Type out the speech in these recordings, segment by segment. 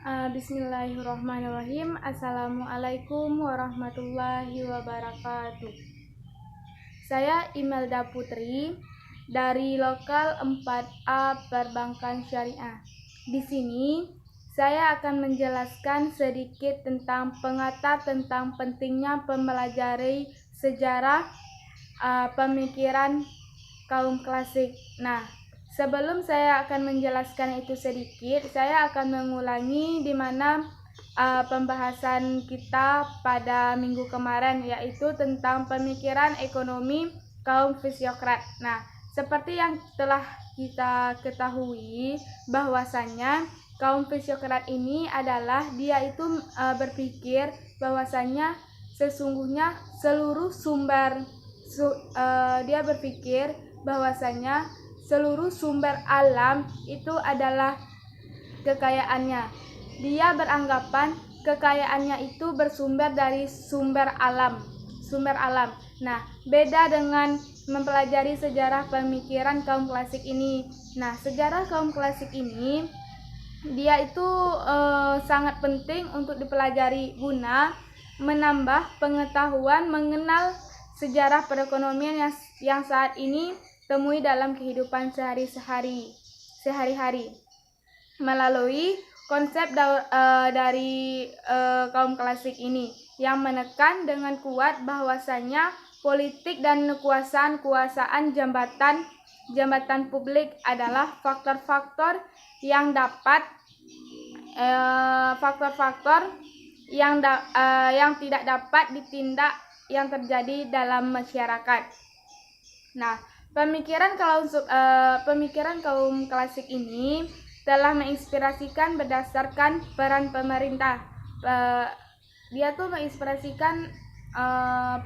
Bismillahirrahmanirrahim. Assalamualaikum warahmatullahi wabarakatuh. Saya Imelda Putri dari Lokal 4A Perbankan Syariah. Di sini saya akan menjelaskan sedikit tentang tentang pentingnya mempelajari sejarah pemikiran kaum klasik. Nah, sebelum saya akan menjelaskan itu sedikit, saya akan mengulangi di mana pembahasan kita pada minggu kemarin, yaitu tentang pemikiran ekonomi kaum fisiokrat. Nah, seperti yang telah kita ketahui bahwasannya kaum fisiokrat ini adalah dia itu berpikir bahwasannya sesungguhnya seluruh dia berpikir bahwasanya seluruh sumber alam itu adalah kekayaannya. Dia beranggapan kekayaannya itu bersumber dari sumber alam. Nah, beda dengan mempelajari sejarah pemikiran kaum klasik ini. Nah, sejarah kaum klasik ini dia itu sangat penting untuk dipelajari guna menambah pengetahuan mengenal sejarah perekonomian yang saat ini temui dalam kehidupan sehari-hari melalui konsep dari kaum klasik ini yang menekan dengan kuat bahwasanya politik dan kekuasaan jabatan publik adalah faktor-faktor yang tidak dapat ditindak yang terjadi dalam masyarakat. Nah, pemikiran kaum klasik ini telah menginspirasikan berdasarkan peran pemerintah. Dia tuh menginspirasikan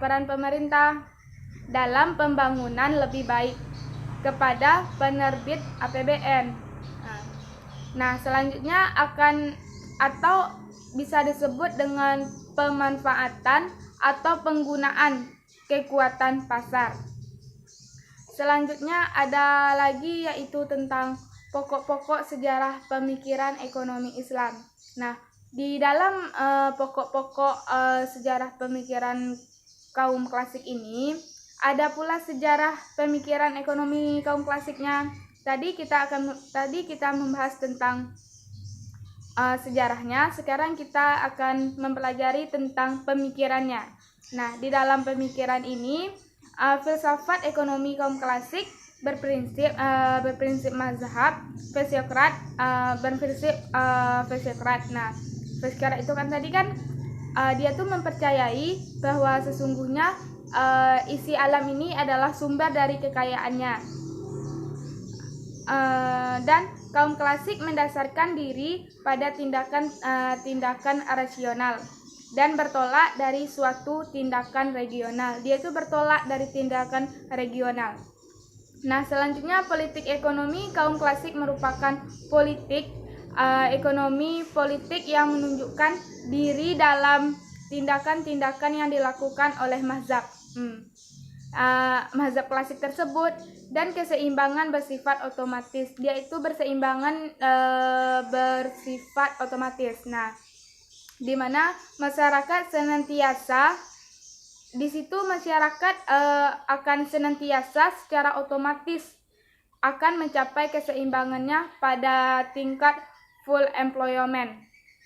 peran pemerintah dalam pembangunan lebih baik kepada penerbit APBN. Nah, selanjutnya atau bisa disebut dengan pemanfaatan atau penggunaan kekuatan pasar. Selanjutnya ada lagi yaitu tentang pokok-pokok sejarah pemikiran ekonomi Islam. Nah, di dalam pokok-pokok sejarah pemikiran kaum klasik ini ada pula sejarah pemikiran ekonomi kaum klasiknya. Tadi kita membahas tentang sejarahnya, sekarang kita akan mempelajari tentang pemikirannya. Nah, di dalam pemikiran ini filsafat ekonomi kaum klasik berprinsip mazhab fisiokrat, Nah, fisiokrat itu kan tadi kan dia tuh mempercayai bahwa sesungguhnya isi alam ini adalah sumber dari kekayaannya. Dan kaum klasik mendasarkan diri pada tindakan rasional dan bertolak dari suatu tindakan regional. Dia itu bertolak dari tindakan regional. Nah, selanjutnya politik ekonomi kaum klasik merupakan ekonomi politik yang menunjukkan diri dalam tindakan-tindakan yang dilakukan oleh mazhab klasik tersebut, dan keseimbangan bersifat otomatis. Dia itu bersifat otomatis. Nah, di mana masyarakat senantiasa akan senantiasa secara otomatis akan mencapai keseimbangannya pada tingkat full employment.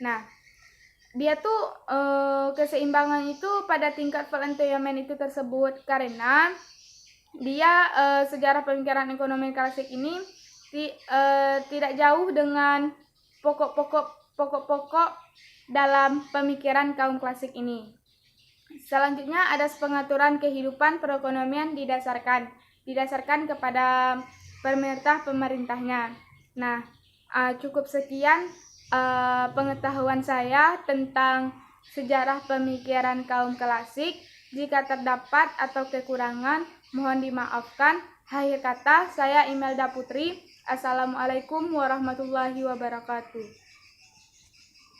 Nah, dia tuh keseimbangan itu pada tingkat full employment itu tersebut karena dia sejarah pemikiran ekonomi klasik ini tidak jauh dengan pokok-pokok dalam pemikiran kaum klasik ini. Selanjutnya ada pengaturan kehidupan perekonomian didasarkan kepada pemerintahnya. Nah, cukup sekian pengetahuan saya tentang sejarah pemikiran kaum klasik. Jika terdapat atau kekurangan, mohon dimaafkan. Akhir kata, saya Imelda Putri. Assalamualaikum warahmatullahi wabarakatuh.